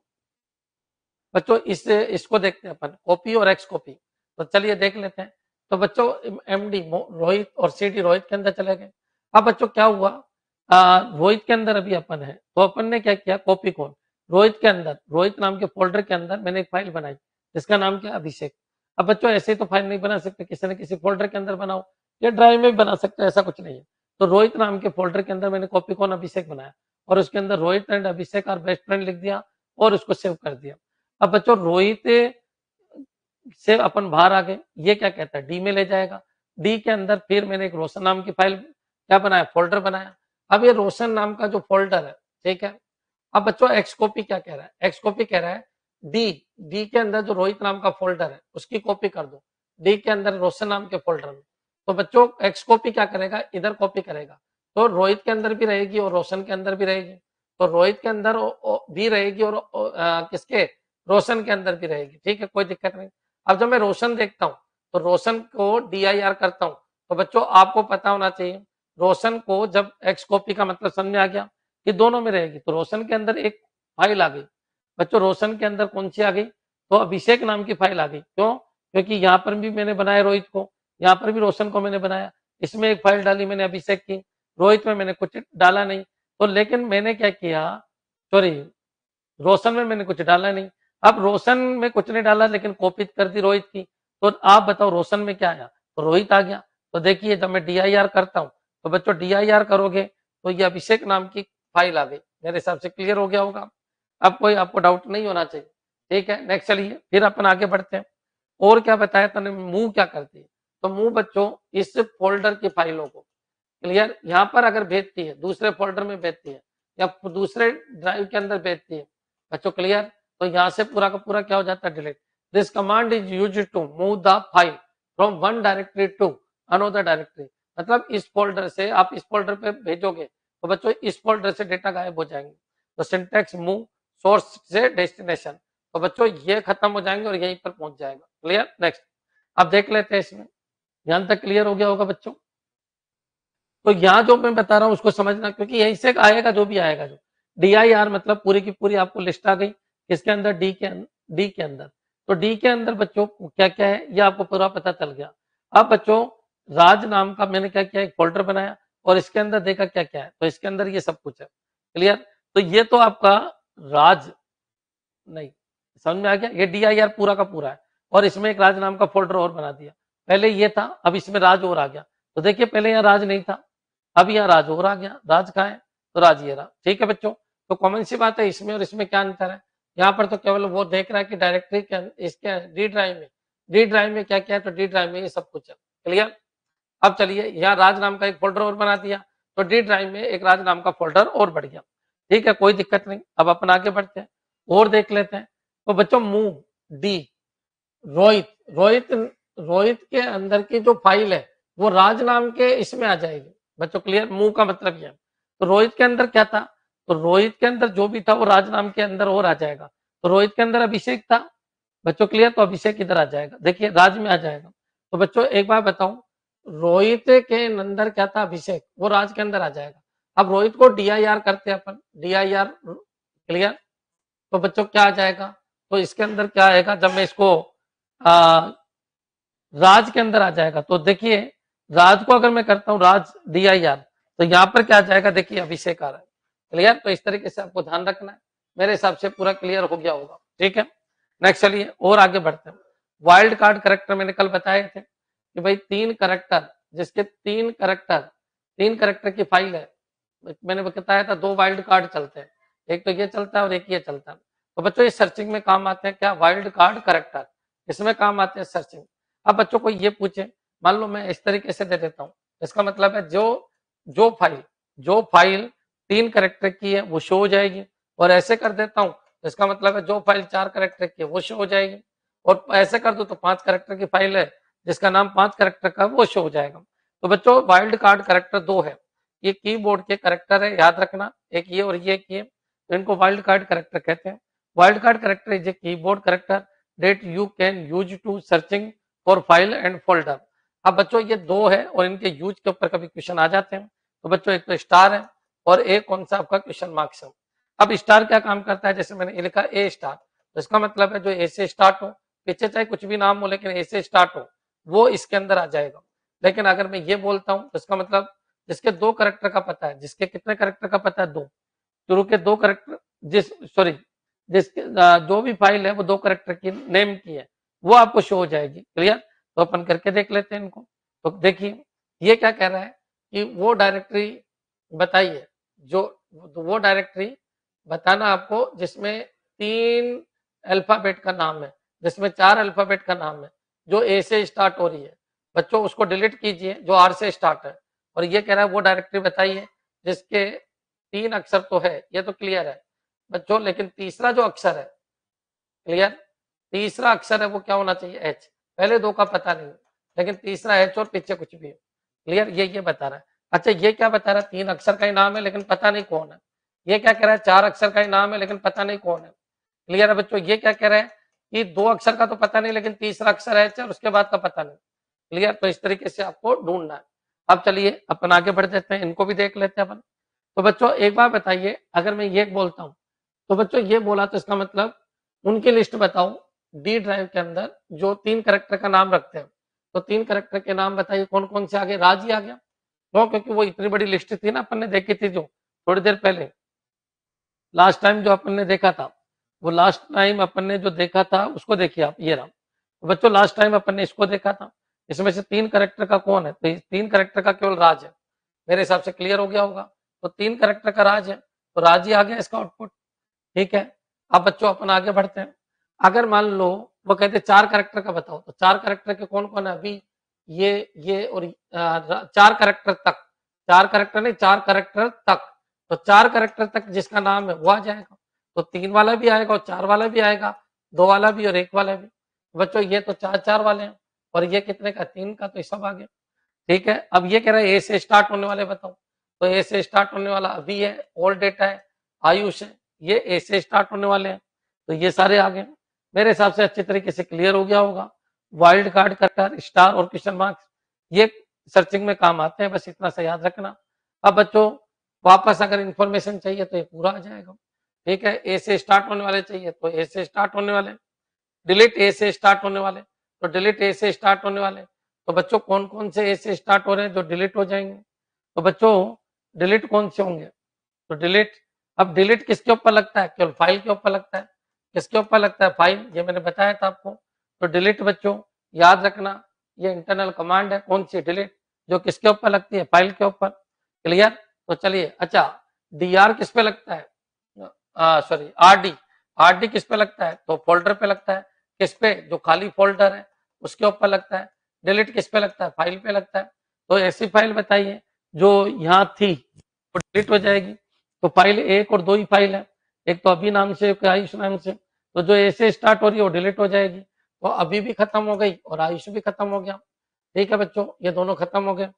बच्चों इसको देखते हैं अपन, कॉपी और एक्स कॉपी। तो चलिए देख लेते हैं। तो बच्चों एमडी रोहित और सीडी रोहित के अंदर चले गए। अब बच्चों क्या हुआ, रोहित के अंदर अभी अपन है, तो अपन ने क्या किया, कॉपी कौन, रोहित के अंदर, रोहित नाम के फोल्डर के अंदर मैंने एक फाइल बनाई जिसका नाम क्या, अभिषेक। अब बच्चों ऐसे ही तो फाइल नहीं बना सकते, किसी न किसी फोल्डर के अंदर बनाओ, या ड्राइव में भी बना सकते हो, ऐसा कुछ नहीं है। तो रोहित नाम के फोल्डर के अंदर मैंने कॉपी कौन, अभिषेक बनाया, और उसके अंदर रोहित एंड अभिषेक और बेस्ट फ्रेंड लिख दिया, और उसको सेव कर दिया। अब बच्चों रोहित से अपन बाहर आ गए, ये क्या कहता है डी में ले जाएगा। डी के अंदर फिर मैंने एक रोशन नाम की फाइल क्या बनाया, फोल्डर बनाया। अब ये रोशन नाम का जो फोल्डर है, ठीक है। अब बच्चों एक्स कॉपी क्या कह रहा है, एक्स कॉपी कह रहा है डी, डी के अंदर जो रोहित नाम का फोल्डर है उसकी कॉपी कर दो डी के अंदर रोशन नाम के फोल्डर में। तो बच्चों एक्स कॉपी क्या करेगा, इधर कॉपी करेगा, तो रोहित के अंदर भी रहेगी और रोशन के अंदर भी रहेगी। तो रोहित के अंदर भी रहेगी और किसके, रोशन के अंदर भी रहेगी, ठीक है, कोई दिक्कत नहीं। अब जब मैं रोशन देखता हूँ तो रोशन को DIR करता हूँ, तो बच्चों आपको पता होना चाहिए रोशन को जब एक्स कॉपी का मतलब समझ में आ गया कि दोनों में रहेगी। तो रोशन के अंदर एक फाइल आ गई बच्चों, रोशन के अंदर कौन सी आ गई, तो अभिषेक नाम की फाइल आ गई। क्यों, क्योंकि यहाँ पर भी मैंने बनाया रोहित को, यहाँ पर भी रोशन को मैंने बनाया, इसमें एक फाइल डाली मैंने अभिषेक की, रोहित में मैंने कुछ डाला नहीं। तो लेकिन मैंने क्या किया, सॉरी रोशन में मैंने कुछ डाला नहीं। अब रोशन में कुछ नहीं डाला लेकिन कॉपी कर दी रोहित की, तो आप बताओ रोशन में क्या आया, तो रोहित आ गया। तो देखिए जब मैं DIR करता हूँ तो बच्चों DIR करोगे तो ये अभिषेक नाम की फाइल आ गई, मेरे हिसाब से क्लियर हो गया होगा। अब कोई आपको डाउट नहीं होना चाहिए, ठीक है। नेक्स्ट चलिए फिर अपन आगे बढ़ते हैं। और क्या बताया तूने, मूव क्या करती है, तो मूव बच्चों इस फोल्डर की फाइलों को, क्लियर, यहाँ पर अगर भेजती है दूसरे फोल्डर में भेजती है या दूसरे ड्राइव के अंदर भेजती है बच्चों, क्लियर, तो यहाँ से पूरा का पूरा क्या हो जाता है, delete. This command is use to move the file from one directory to another directory. मतलब इस फोल्डर से आप इस फोल्डर पे भेजोगे तो बच्चों इस फोल्डर से डेटा गायब हो जाएंगे। तो सिंटैक्स मूव सोर्स से डेस्टिनेशन, तो बच्चों ये खत्म हो जाएंगे और यहीं पर पहुंच जाएगा, क्लियर। नेक्स्ट अब देख लेते हैं इसमें, यहां तक क्लियर हो गया होगा बच्चों। तो यहाँ जो मैं बता रहा हूँ उसको समझना, क्योंकि यहीं से आएगा जो भी आएगा। जो DIR मतलब पूरी की पूरी आपको लिस्ट आ गई किसके अंदर, डी के अंदर। तो डी के अंदर बच्चों क्या क्या है ये आपको पूरा पता चल गया। अब बच्चों राज नाम का मैंने क्या किया, एक फोल्डर बनाया और इसके अंदर देखा क्या क्या है, तो इसके अंदर ये सब कुछ है, क्लियर। तो ये तो आपका राज नहीं, समझ में आ गया, ये DIR पूरा का पूरा है और इसमें एक राज नाम का फोल्डर और बना दिया। पहले ये था, अब इसमें राज और आ गया। तो देखिए पहले यहाँ राज नहीं था, अब यहाँ राज और आ गया। राज कहाँ है, तो राज ये रहा, ठीक है बच्चों। तो कॉमन सी बात है, इसमें और इसमें क्या अंतर है, यहाँ पर तो केवल वो देख रहा है कि डायरेक्टरी के इसके डी ड्राइव में क्या क्या है, तो डी ड्राइव में ये सब कुछ है, क्लियर। अब चलिए यहाँ राज नाम का एक फोल्डर और बना दिया, तो डी ड्राइव में एक राज नाम का फोल्डर और बढ़ गया, ठीक है, कोई दिक्कत नहीं। अब अपन आगे बढ़ते हैं और देख लेते हैं। तो बच्चों मूव डी, रोहित रोहित रोहित के अंदर की जो फाइल है वो राज नाम के इसमें आ जाएगी बच्चों, क्लियर। मूव का मतलब यह, तो रोहित के अंदर क्या था, तो रोहित के अंदर जो भी था वो राज नाम के अंदर और आ जाएगा। तो रोहित के अंदर अभिषेक था बच्चों, क्लियर, तो अभिषेक इधर आ जाएगा, देखिए राज में आ जाएगा। तो बच्चों एक बार बताऊं, रोहित के अंदर क्या था, अभिषेक, वो राज के अंदर आ जाएगा। अब रोहित को DIR करते हैं अपन, DIR, क्लियर। तो बच्चों क्या आ जाएगा, तो इसके अंदर क्या आएगा, जब मैं इसको राज के अंदर आ जाएगा, तो देखिए राज को अगर मैं करता हूं राज DIR, तो यहाँ पर क्या आ जाएगा, देखिए अभिषेक आ रहा है, क्लियर। तो इस तरीके से आपको ध्यान रखना है, मेरे हिसाब से पूरा क्लियर हो गया होगा, ठीक है। नेक्स्ट चलिए और आगे बढ़ते हैं। वाइल्ड कार्ड करेक्टर मैंने कल बताए थे कि भाई तीन करेक्टर, जिसके तीन करेक्टर की फाइल है, मैंने बताया था दो वाइल्ड कार्ड चलते हैं, एक तो ये चलता है और एक ये चलता है। तो बच्चों ये सर्चिंग में काम आते हैं, क्या, वाइल्ड कार्ड करेक्टर, इसमें काम आते हैं सर्चिंग। अब बच्चों को ये पूछे, मान लो मैं इस तरीके से दे देता हूँ, इसका मतलब है जो फाइल तीन करेक्टर की है वो शो हो जाएगी, और ऐसे कर देता हूँ इसका मतलब है जो फाइल चार करेक्टर की है वो शो हो जाएगी, और ऐसे कर दो तो पांच करेक्टर की फाइल है जिसका नाम पांच करेक्टर का वो शो हो जाएगा। तो बच्चों वाइल्ड कार्ड करेक्टर दो है, ये कीबोर्ड के करेक्टर है, याद रखना, एक ये और ये किए, तो इनको वाइल्ड कार्ड करेक्टर कहते हैं। Wild card character is a keyboard character that you can use to searching for file and folder. अब बच्चों ये दो है और इनके यूज के ऊपर कभी क्वेश्चन आ जाते हैं। तो बच्चों एक तो स्टार है और एक कौन सा आपका क्वेश्चन मार्क्स है। अब स्टार क्या काम करता है, जैसे मैंने लिखा ए स्टार, तो इसका मतलब है जो ए से स्टार्ट हो, पीछे चाहे कुछ भी नाम हो लेकिन ए से स्टार्ट हो, वो इसके अंदर आ जाएगा। लेकिन अगर मैं ये बोलता हूं तो इसका मतलब जिसके दो करेक्टर का पता है, जिसके कितने करेक्टर का पता है, दो, शुरू के दो करेक्टर, जिसके जो भी फाइल है वो दो करेक्टर की नेम की है वो आपको शो हो जाएगी, क्लियर। तो अपन करके देख लेते हैं इनको। तो देखिए ये क्या कह रहा है कि वो डायरेक्टरी बताइए, जो वो डायरेक्टरी बताना आपको जिसमें तीन अल्फाबेट का नाम है, जिसमें 4 अल्फाबेट का नाम है, जो ए से स्टार्ट हो रही है, बच्चों उसको डिलीट कीजिए जो आर से स्टार्ट है। और ये कह रहा है वो डायरेक्टरी बताइए जिसके 3 अक्षर तो है, ये तो क्लियर है बच्चों, लेकिन तीसरा जो अक्षर है, क्लियर, तीसरा अक्षर है वो क्या होना चाहिए, एच। पहले 2 का पता नहीं, लेकिन तीसरा एच और पीछे कुछ भी है, क्लियर, ये बता रहा है। अच्छा ये क्या बता रहा है, 3 अक्षर का ही नाम है लेकिन पता नहीं कौन है। ये क्या कह रहा है, 4 अक्षर का ही नाम है लेकिन पता नहीं कौन है। क्लियर है बच्चों, ये क्या कह रहा है कि 2 अक्षर का तो पता नहीं लेकिन तीसरा अक्षर एच है और उसके बाद का पता नहीं। क्लियर, तो इस तरीके से आपको ढूंढना है। अब चलिए अपन आगे बढ़ जाते हैं, इनको भी देख लेते हैं अपन। तो बच्चों एक बार बताइए, अगर मैं ये बोलता हूं तो बच्चों ये बोला तो इसका मतलब उनकी लिस्ट बताओ डी ड्राइव के अंदर जो 3 करेक्टर का नाम रखते हैं। तो 3 करेक्टर के नाम बताइए कौन कौन से आगे, राज ही आ गया क्यों, क्योंकि वो इतनी बड़ी लिस्ट थी ना अपन ने देखी थी जो थोड़ी देर पहले, लास्ट टाइम जो अपन ने देखा था, वो लास्ट टाइम अपन ने जो देखा था उसको देखिए आप, ये रहा। तो बच्चों लास्ट टाइम अपन ने इसको देखा था, इसमें से 3 करेक्टर का कौन है, तो 3 करेक्टर का केवल राज है। मेरे हिसाब से क्लियर हो गया होगा, तो 3 करेक्टर का राज है, तो राज ही आ गया इसका आउटपुट। ठीक है, अब बच्चों अपन आगे बढ़ते हैं। अगर मान लो वो कहते 4 करेक्टर का बताओ, तो 4 करेक्टर के कौन कौन है, अभी ये और 4 करेक्टर तक, 4 करेक्टर नहीं 4 करेक्टर तक, तो 4 करेक्टर तक जिसका नाम है वो आ जाएगा। तो 3 वाला भी आएगा और 4 वाला भी आएगा, 2 वाला भी और 1 वाला भी। बच्चों ये तो 4 वाले हैं, और ये कितने का, 3 का, तो ये सब आ गया। ठीक है, अब ये कह रहा है ए से स्टार्ट होने वाले बताओ, तो ए से स्टार्ट होने वाला अभी है, ऑल डेटा है, आयुष है, ये ए से स्टार्ट होने वाले हैं, तो ये सारे आ गए। मेरे हिसाब से अच्छे तरीके से क्लियर हो गया होगा। वाइल्ड कार्ड कटर, स्टार और क्वेश्चन मार्क्स ये सर्चिंग में काम आते हैं, बस इतना सा याद रखना। अब बच्चों वापस अगर इंफॉर्मेशन चाहिए तो ये पूरा आ जाएगा। ठीक है, ए से स्टार्ट होने वाले चाहिए तो ए से स्टार्ट होने वाले, डिलीट ए से स्टार्ट होने वाले, तो डिलीट ए से स्टार्ट होने वाले। तो बच्चों कौन कौन से ए से स्टार्ट हो रहे हैं जो डिलीट हो जाएंगे, तो बच्चों डिलीट कौन से होंगे, तो डिलीट, अब डिलीट किसके ऊपर लगता है, केवल फाइल के ऊपर लगता है। किसके ऊपर लगता है, फाइल, ये मैंने बताया था आपको। तो डिलीट बच्चों याद रखना, ये इंटरनल कमांड है, कौन सी, डिलीट, जो किसके ऊपर लगती है, फाइल के ऊपर। क्लियर, तो चलिए, अच्छा डी आर किस पे लगता है, सॉरी आर डी किस पे लगता है, तो फोल्डर पे लगता है। किस पे, जो खाली फोल्डर है उसके ऊपर लगता है। डिलीट किस पे लगता है, फाइल पे लगता है। तो ऐसी फाइल बताइए जो यहाँ थी वो डिलीट हो जाएगी। तो फाइल 1 और 2 ही फाइल है, एक तो अभी नाम से, एक आयुष नाम से। तो जो ए से स्टार्ट हो रही है वो डिलीट हो जाएगी, तो अभी भी खत्म हो गई और आयुष भी खत्म हो गया। ठीक है बच्चों, ये दोनों खत्म हो गए,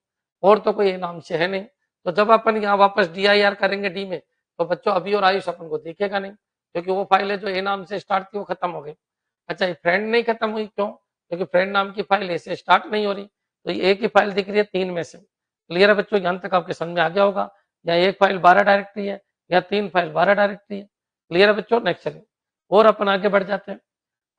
और तो कोई नाम से है नहीं। तो जब अपन यहाँ वापस डी आई आर करेंगे डी में, तो बच्चों अभी और आयुष अपन को दिखेगा नहीं, क्योंकि वो फाइल है जो ए नाम से स्टार्ट थी वो खत्म हो गई। अच्छा ये फ्रेंड नहीं खत्म हुई, क्यों, क्योंकि फ्रेंड नाम की फाइल ए से स्टार्ट नहीं हो रही, तो ये एक ही फाइल दिख रही है 3 में से। क्लियर है बच्चों, यहाँ तक आपके समझ में आ गया होगा, या एक फाइल 12 डायरेक्टरी है या 3 फाइल 12 डायरेक्टरी है। क्लियर है बच्चों, नेक्स्ट चलिए और अपन आगे बढ़ जाते हैं।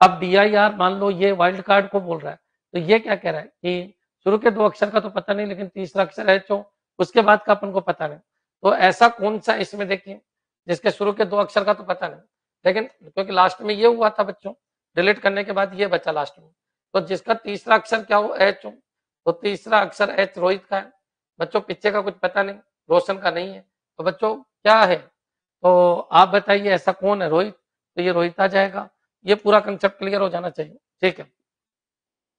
अब डी आई आर मान लो ये वाइल्ड कार्ड को बोल रहा है, तो ये क्या कह रहा है कि शुरू के 2 अक्षर का तो पता नहीं लेकिन तीसरा अक्षर एच हो, उसके बाद का अपन को पता नहीं। तो ऐसा कौन सा इसमें देखिए जिसके शुरू के 2 अक्षर का तो पता नहीं, लेकिन क्योंकि लास्ट में ये हुआ था बच्चों, डिलीट करने के बाद ये बचा लास्ट में, तो जिसका तीसरा अक्षर क्या हो, एच हो, तो तीसरा अक्षर एच रोहित का है। बच्चों पीछे का कुछ पता नहीं, रोशन का नहीं है, तो बच्चों क्या है, तो आप बताइए ऐसा कौन है, रोहित, तो ये रोहित आ जाएगा। ये पूरा कंसेप्ट क्लियर हो जाना चाहिए। ठीक है,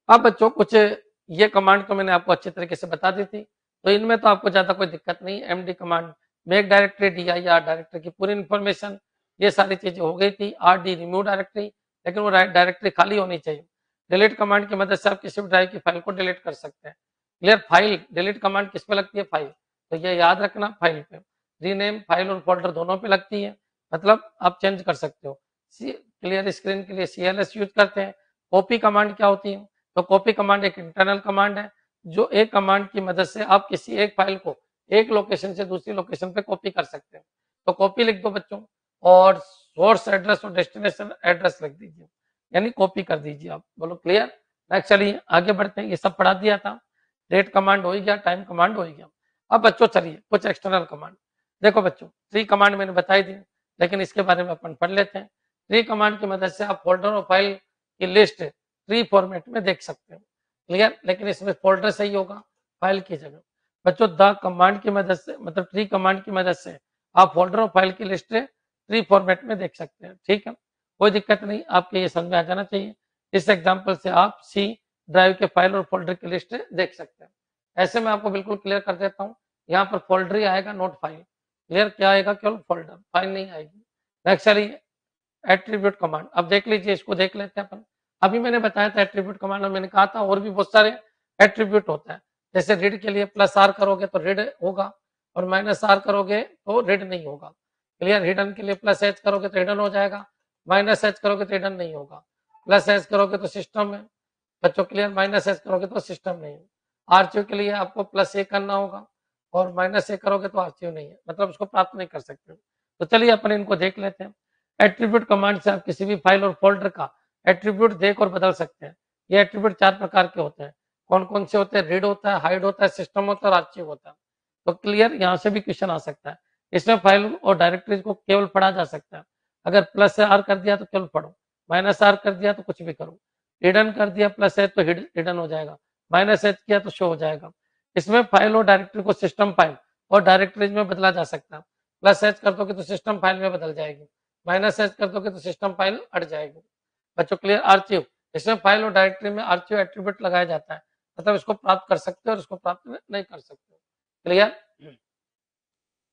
अब बच्चों कुछ ये कमांड तो मैंने आपको अच्छे तरीके से बता दी थी, तो इनमें तो आपको ज्यादा कोई दिक्कत नहीं। MD command, make directory, D I R directory की पूरी इन्फॉर्मेशन, ये सारी चीजें हो गई थी। आर डी रिमूव डायरेक्टरी, लेकिन वो डायरेक्टरी खाली होनी चाहिए। डिलीट कमांड की मदद से आप किसी भी ड्राइव की फाइल को डिलीट कर सकते हैं। क्लियर, फाइल डिलीट कमांड किस पे लगती है, फाइल, तो ये याद रखना, फाइल पे। रीनेम फाइल और फोल्डर दोनों पे लगती है, मतलब आप चेंज कर सकते हो। क्लियर स्क्रीन के लिए CLS यूज करते हैं। कॉपी कमांड क्या होती है, तो कॉपी कमांड एक इंटरनल कमांड है, जो एक कमांड की मदद से आप किसी एक फाइल को एक लोकेशन से दूसरी लोकेशन पे कॉपी कर सकते हैं। तो कॉपी लिख दो बच्चों, और सोर्स एड्रेस और डेस्टिनेशन एड्रेस लिख दीजिए, यानी कॉपी कर दीजिए आप। बोलो क्लियर, नेक्स्ट चलिए आगे बढ़ते हैं। ये सब पढ़ा दिया था, डेट कमांड हो गया, टाइम कमांड हो गया। अब बच्चों चलिए कुछ एक्सटर्नल कमांड देखो बच्चों। ट्री कमांड मैंने बताई दी, लेकिन इसके बारे में अपन पढ़ लेते हैं। ट्री कमांड की मदद से आप फोल्डर और फाइल की लिस्ट ट्री फॉर्मेट में देख सकते हैं। क्लियर, लेकिन इसमें फोल्डर सही होगा फाइल की जगह। बच्चों द कमांड की मदद से, मतलब ट्री कमांड की मदद से आप फोल्डर और फाइल की लिस्ट ट्री फॉर्मेट में देख सकते हैं। ठीक है, कोई दिक्कत नहीं, आपके ये समझ में आ जाना चाहिए। इस एग्जाम्पल से आप सी ड्राइव के फाइल और फोल्डर की लिस्ट देख सकते हैं। ऐसे मैं आपको बिल्कुल क्लियर कर देता हूँ, यहाँ पर फोल्डर ही आएगा, नोट फाइल। क्लियर, क्या आएगा? केवल फोल्डर, फाइल नहीं आएगी। नेक्स्ट चलिए एट्रीब्यूट कमांड। अब देख लीजिए, इसको देख लेते हैं अपन। अभी मैंने बताया था एट्रीब्यूट कमांड में, मैंने कहा था और भी बहुत सारे एट्रीब्यूट होता है। जैसे रीड के लिए प्लस आर करोगे तो रीड होगा, और माइनस आर करोगे तो रीड नहीं होगा। क्लियर, हिडन के लिए प्लस एच करोगे तो हिडन हो जाएगा, माइनस एच करोगे तो हिडन नहीं होगा। प्लस एच करोगे तो सिस्टम है बच्चों, क्लियर, माइनस एच करोगे तो सिस्टम नहीं है। आरचीयू के लिए आपको प्लस ए करना होगा, और माइनस ए करोगे तो आरचीयू नहीं है, मतलब उसको प्राप्त नहीं कर सकते। तो चलिए अपन इनको देख लेते हैं। एट्रीब्यूट कमांड से आप किसी भी फाइल और फोल्डर का एट्रीब्यूट देख और बदल सकते हैं। ये एट्रीब्यूट 4 प्रकार के होते हैं। कौन कौन से होते हैं? रीड होता है, हाइड होता है, सिस्टम होता है और आर्चिव होता है। तो क्लियर, यहाँ से भी क्वेश्चन आ सकता है। इसमें फाइल और डायरेक्टरीज को केवल पढ़ा जा सकता है। अगर प्लस से आर कर दिया तो केवल पढ़ो, माइनस आर कर दिया तो कुछ भी करो, हिडन कर दिया प्लस एच तो हिडन हो जाएगा, माइनस एच किया तो शो हो जाएगा। इसमें फाइल और डायरेक्टरी को सिस्टम फाइल और डायरेक्टरीज में बदला जा सकता है। प्लस एच कर दोगे तो सिस्टम फाइल में बदल जाएगी, माइनस एच कर दोगे तो सिस्टम फाइल हट जाएगी। बच्चों क्लियर, आर्चिव, इसमें फाइल और डायरेक्टरी में आर्चिव एट्रीब्यूट लगाया जाता है, मतलब इसको प्राप्त कर सकते हो और इसको प्राप्त नहीं कर सकते। Clear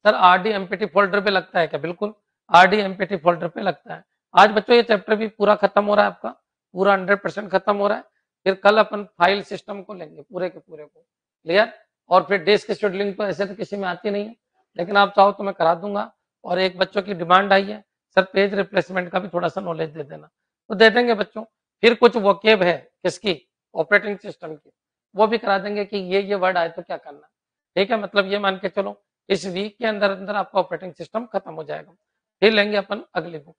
sir, RD empty folder पे लगता है क्या? बिल्कुल, आरडी एमपीटी फोल्डर पे लगता है। आज बच्चों ये चैप्टर भी पूरा खत्म हो रहा है, आपका पूरा 100% खत्म हो रहा है। फिर कल अपन फाइल सिस्टम को लेंगे पूरे के पूरे को। क्लियर, और फिर डेस्क शेड्यूलिंग तो ऐसे तो किसी में आती नहीं है, लेकिन आप चाहो तो मैं करा दूंगा। और एक बच्चों की डिमांड आई है, सर पेज रिप्लेसमेंट का भी थोड़ा सा नॉलेज दे देना, तो दे देंगे बच्चों। फिर कुछ वोकेब है किसकी? ऑपरेटिंग सिस्टम की, वो भी करा देंगे कि ये वर्ड आए तो क्या करना। ठीक है, मतलब ये मान के चलो इस वीक के अंदर अंदर आपका ऑपरेटिंग सिस्टम खत्म हो जाएगा। फिर लेंगे अपन अगली बुक।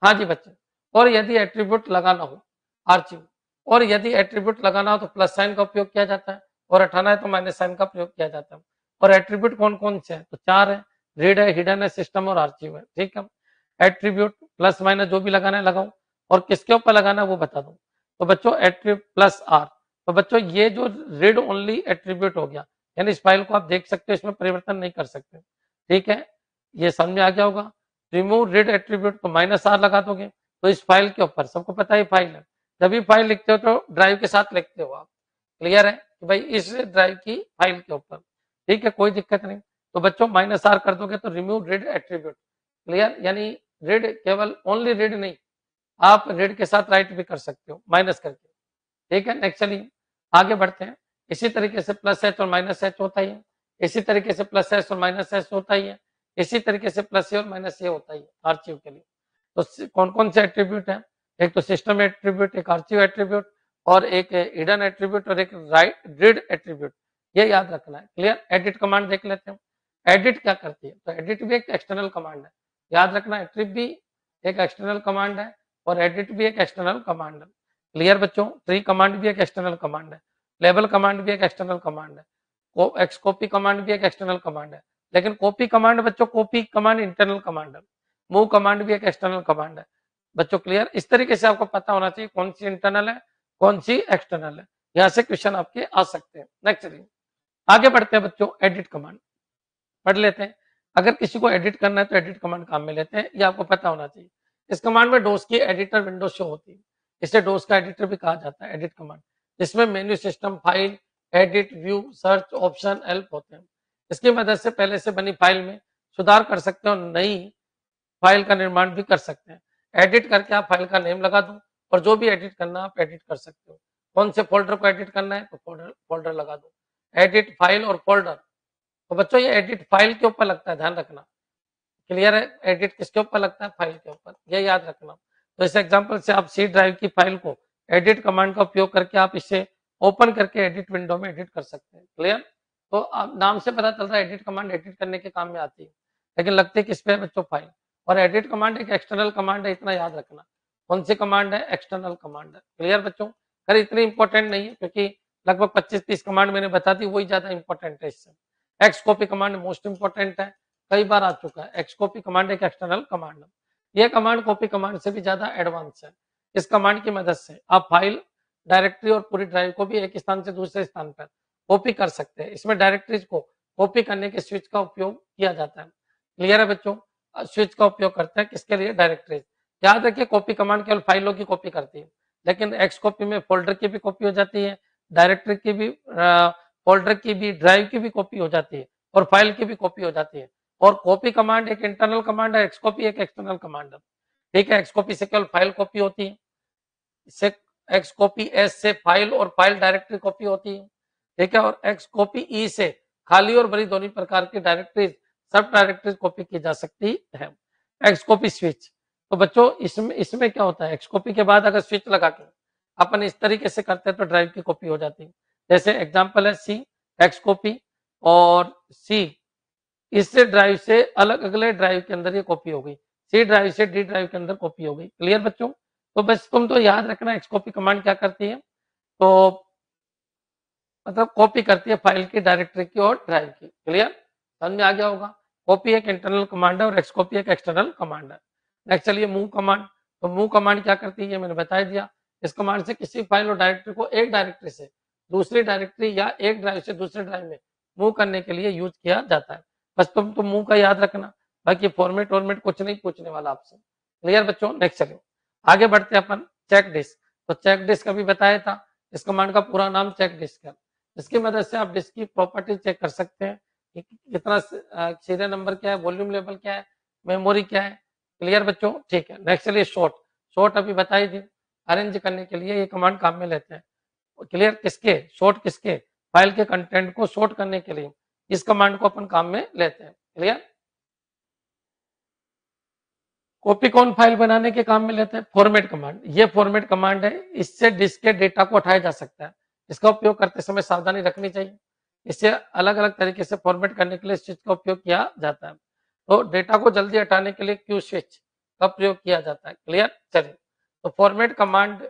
हाँ जी बच्चे, और यदि एट्रीब्यूट लगाना हो आर्चिव, और यदि एट्रीब्यूट लगाना हो तो प्लस साइन का उपयोग किया जाता है, और हटाना है तो माइनस साइन का प्रयोग किया जाता है। और एट्रीब्यूट कौन कौन से हैं? तो 4 है, रीड है, हिडन है, सिस्टम और आर्चिव है। ठीक है, एट्रीब्यूट प्लस माइनस जो भी लगाना है लगाओ, और किसके ऊपर लगाना है वो बता दो। तो बच्चों एट्रीब्यूट प्लस आर, तो बच्चों ये जो रीड ओनली एट्रीब्यूट हो गया, यानी इस फाइल को आप देख सकते हो, इसमें परिवर्तन नहीं कर सकते। ठीक है, ये समझ में आ गया होगा। रिमूव रीड एट्रीब्यूट तो माइनस आर लगा दोगे, तो इस फाइल के ऊपर, सबको पता है फाइल है, जब भी फाइल लिखते हो तो ड्राइव के साथ लिखते हो आप। क्लियर है कि भाई इस ड्राइव की फाइल के ऊपर। ठीक है, कोई दिक्कत नहीं। तो बच्चों माइनस आर कर दोगे तो रिमूव रीड एट्रीब्यूट। क्लियर, यानी रीड केवल ओनली रीड नहीं, आप रीड के साथ राइट भी कर सकते हो माइनस करके। ठीक है, नेक्स्ट चलिए आगे बढ़ते हैं। इसी तरीके से प्लस एच और माइनस एच होता ही है, इसी तरीके से प्लस एच और माइनस एच होता ही है, इसी तरीके से प्लस ए और माइनस ए होता ही है आर्चिव के लिए। तो कौन कौन से एट्रीब्यूट है? एक तो सिस्टम एट्रीब्यूट, एक आर्चिव एट्रीब्यूट, और एक हिडन एट्रीब्यूट, और एक राइट रीड एट्रीब्यूट। ये याद रखना है। क्लियर, एडिट कमांड देख लेते हैं। एडिट क्या करती है? तो एडिट भी एक एक्सटर्नल कमांड है, याद रखना। एट्रीब भी एक एक्सटर्नल कमांड है, और एडिट भी एक एक्सटर्नल कमांड है। क्लियर बच्चों, ट्री कमांड भी एक एक्सटर्नल कमांड है, लेबल कमांड भी एक एक्सटर्नल कमांड है, एक्स कॉपी कमांड भी एक एक्सटर्नल कमांड है। लेकिन कॉपी कमांड बच्चों, कॉपी कमांड इंटरनल कमांड है। मूव कमांड भी एक एक्सटर्नल कमांड है बच्चों। क्लियर, इस तरीके से आपको पता होना चाहिए कौन सी इंटरनल है, कौन सी एक्सटर्नल है। यहाँ से क्वेश्चन आपके आ सकते हैं। नेक्स्ट चलिए आगे बढ़ते हैं बच्चों। एडिट कमांड पढ़ लेते हैं। अगर किसी को एडिट करना है तो एडिट कमांड काम में लेते हैं, ये आपको पता होना चाहिए। इस कमांड में डोस की एडिटर विंडो शो होती है, इसे डोस का एडिटर भी कहा जाता है। एडिट कमांड जिसमें menu system, file, edit, view, search, option, help होते हैं। इसकी मदद से पहले से बनी फाइल में सुधार कर सकते हो, नई फाइल का निर्माण भी कर सकते हैं। एडिट करके आप फाइल का नेम लगा दो, और जो भी एडिट करना आप एडिट कर सकते हो। कौन से फोल्डर को एडिट करना है तो फोल्डर लगा दो। एडिट फाइल और फोल्डर, तो बच्चों ये एडिट फाइल के ऊपर लगता है, ध्यान रखना। क्लियर है, एडिट किसके ऊपर लगता है? फाइल के ऊपर, ये याद रखना। तो इस एग्जांपल से आप सी ड्राइव की फाइल को एडिट कमांड का उपयोग करके आप इसे ओपन करके एडिट विंडो में एडिट कर सकते हैं। क्लियर, तो आप नाम से पता चल रहा है एडिट कमांड एडिट करने के काम में आती है, लेकिन लगती है किस पे बच्चों? फाइल। और एडिट कमांड एक एक्सटर्नल कमांड है, इतना याद रखना। कौन सी कमांड है? एक्सटर्नल कमांड है। क्लियर बच्चों, खैर इतनी इंपॉर्टेंट नहीं है, क्योंकि लगभग 25-30 कमांड मैंने बता दी, वही ज्यादा इंपॉर्टेंट है। इससे x copy command most important है, कई बार आ चुका है। एक्स कॉपी कमांड एक एक्सटर्नल कमांड है, यह कमांड कॉपी कमांड से भी ज्यादा एडवांस है। इस कमांड की मदद से आप फाइल, डायरेक्टरी और पूरी ड्राइव को भी एक स्थान से दूसरे स्थान पर कॉपी कर सकते हैं। इसमें डायरेक्टरीज को कॉपी करने के स्विच का उपयोग किया जाता है। क्लियर है बच्चों, स्विच का उपयोग करते हैं किसके लिए? डायरेक्टरीज। याद रखिए कॉपी कमांड केवल फाइलों की कॉपी करती है, लेकिन एक्स कॉपी में फोल्डर की भी कॉपी हो जाती है, डायरेक्टरी की भी, फोल्डर की भी, ड्राइव की भी कॉपी हो जाती है और फाइल की भी कॉपी हो जाती है। और कॉपी कमांड एक इंटरनल कमांड है, एक्स कॉपी एक एक्सटर्नल कमांड है। ठीक है, एक्स कॉपी से केवल फाइल कॉपी होती है, इससे एक्स कॉपी एस से फाइल और फाइल डायरेक्टरी कॉपी होती है। ठीक है, और एक्स कॉपी ई से खाली और भरी दोनों प्रकार की डायरेक्टरीज, सब डायरेक्टरीज कॉपी की जा सकती है। एक्स कॉपी स्विच, तो बच्चों इसमें इसमें क्या होता है, एक्स कॉपी के बाद अगर स्विच लगा के अपन इस तरीके से करते हैं तो ड्राइव की कॉपी हो जाती है। जैसे एग्जांपल है सी एक्स कॉपी और सी, इससे ड्राइव से अलग अगले ड्राइव के अंदर ये कॉपी हो गई, सी ड्राइव से डी ड्राइव के अंदर कॉपी हो गई। क्लियर बच्चों? तो बस तुम तो याद रखना एक्स कॉपी कमांड क्या करती है, तो मतलब कॉपी करती है फाइल की, डायरेक्टरी की और ड्राइव की। क्लियर? समझ में आ गया होगा। कॉपी एक इंटरनल कमांड है और एक्स कॉपी एक एक्सटर्नल कमांड है। नेक्स्ट चलिए मूव कमांड। तो मूव कमांड क्या करती है मैंने बता दिया। इस कमांड से किसी फाइल और डायरेक्टरी को एक डायरेक्टरी से दूसरी डायरेक्टरी या एक ड्राइव से दूसरे ड्राइव में मूव करने के लिए यूज किया जाता है। बस तुम तो मूव का याद रखना, बाकी फॉर्मेट वॉर्मेट कुछ नहीं पूछने वाला आपसे। क्लियर बच्चों? नेक्स्ट चलिए आगे बढ़ते हैं अपन चेक डिस्क। तो चेक डिस्क अभी बताया था, इस कमांड का पूरा नाम चेक डिस्क है। इसकी मदद से आप डिस्क की प्रॉपर्टी चेक कर सकते हैं कि कितना सीरियल नंबर क्या है, वॉल्यूम लेवल क्या है, मेमोरी क्या है। क्लियर बच्चों? ठीक है। नेक्स्ट चलिए शॉर्ट। शॉर्ट अभी बताई थी, अरेंज करने के लिए ये कमांड काम में लेते हैं। क्लियर? किसके शॉर्ट, किसके फाइल के कंटेंट को शॉर्ट करने के लिए इस कमांड को अपन काम में लेते हैं। क्लियर? कॉपी कौन फाइल बनाने के काम में लेते हैं? Format command. ये फॉर्मेट कमांड है, इससे डिस्क के डेटा को हटाया जा सकता है। इसका उपयोग करते समय सावधानी रखनी चाहिए। इसे अलग अलग तरीके से फॉर्मेट करने के लिए स्विच का उपयोग किया जाता है। तो डेटा को जल्दी हटाने के लिए क्यू स्विच का प्रयोग किया जाता है। क्लियर? चलिए, तो फॉर्मेट कमांड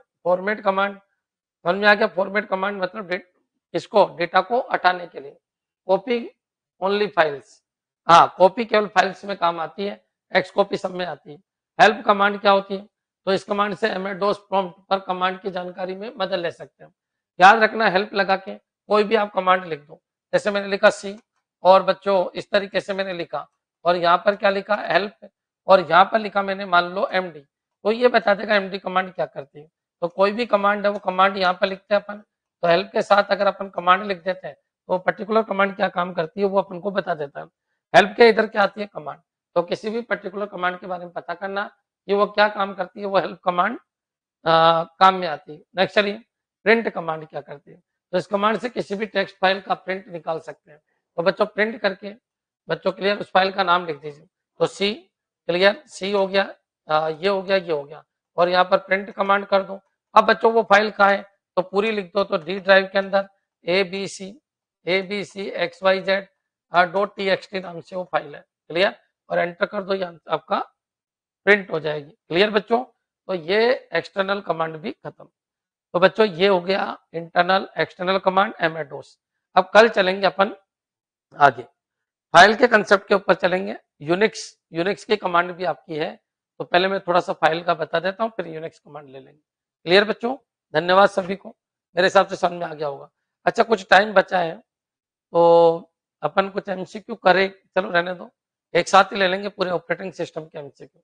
समझ में आ गया। फॉर्मेट कमांड मतलब इसको डेटा को हटाने के लिए। कॉपी ओनली फाइल्स, हाँ कॉपी केवल फाइल्स में काम आती है, एक्स कॉपी सब में आती है। हेल्प कमांड क्या होती है? तो इस कमांड से एमएडोस प्रॉम्प्ट पर कमांड की जानकारी में मदद ले सकते हैं। याद रखना, हेल्प लगा के कोई भी आप कमांड लिख दो। जैसे मैंने लिखा सी, और बच्चों इस तरीके से मैंने लिखा, और यहाँ पर क्या लिखा हेल्प, और यहाँ पर लिखा मैंने मान लो एमडी, तो ये बता देगा एमडी कमांड क्या करती है। तो कोई भी कमांड है वो कमांड यहाँ पर लिखते हैं अपन, तो हेल्प के साथ अगर अपन कमांड लिख देते हैं तो पर्टिकुलर कमांड क्या काम करती है वो अपन को बता देता है। हेल्प के इधर क्या आती है? कमांड। तो किसी भी पर्टिकुलर कमांड के बारे में पता करना कि वो क्या काम करती है, वो हेल्प कमांड काम में आती है। नेक्स्ट चलिए प्रिंट कमांड क्या करती है? तो इस कमांड से किसी भी टेक्स्ट फाइल का प्रिंट निकाल सकते हैं। तो बच्चों प्रिंट करके, बच्चों क्लियर उस फाइल का नाम लिख दीजिए। तो सी, क्लियर सी हो गया, ये हो गया, ये हो गया, और यहाँ पर प्रिंट कमांड कर दो। अब बच्चों वो फाइल कहाँ है? तो पूरी लिख दो। तो डी ड्राइव के अंदर ABC XYZ .txt नाम से वो फाइल है। क्लियर? और एंटर कर दो, ये आपका प्रिंट हो जाएगी। क्लियर बच्चों? तो ये एक्सटर्नल कमांड भी खत्म। तो बच्चों ये हो गया इंटरनल एक्सटर्नल कमांड एमएडोस। अब कल चलेंगे अपन आगे, फाइल के कंसेप्ट के ऊपर चलेंगे। यूनिक्स यूनिक्स की कमांड भी आपकी है, तो पहले मैं थोड़ा सा फाइल का बता देता हूँ, फिर यूनिक्स कमांड ले लेंगे। क्लियर बच्चों? धन्यवाद सभी को, मेरे हिसाब से समझ में आ गया होगा। अच्छा कुछ टाइम बचा है तो अपन कुछ एमसीक्यू करें, चलो रहने दो, एक साथ ही ले लेंगे पूरे ऑपरेटिंग सिस्टम के एमसीक्यू,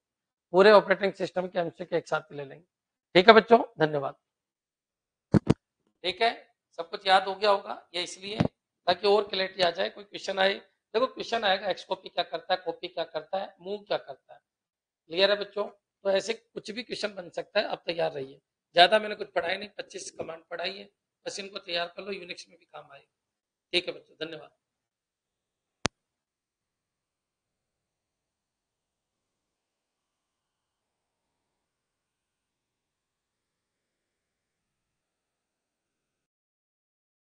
पूरे ऑपरेटिंग सिस्टम के एमसीक्यू एक साथ ही ले लेंगे। ठीक है बच्चों, धन्यवाद। ठीक है, सब कुछ याद हो गया होगा, ये इसलिए ताकि और क्लैरिटी आ जाए। कोई क्वेश्चन आए, देखो क्वेश्चन आएगा एक्स कॉपी क्या करता है, कॉपी क्या करता है, मूव क्या करता है। क्लियर है बच्चों? तो ऐसे कुछ भी क्वेश्चन बन सकता है, आप तैयार रहिए। ज्यादा मैंने कुछ पढ़ाई नहीं, 25 कमांड पढ़ाई है, बस इनको तैयार कर लो, यूनिक्स में भी काम आएगा। ठीक है बच्चों, धन्यवाद।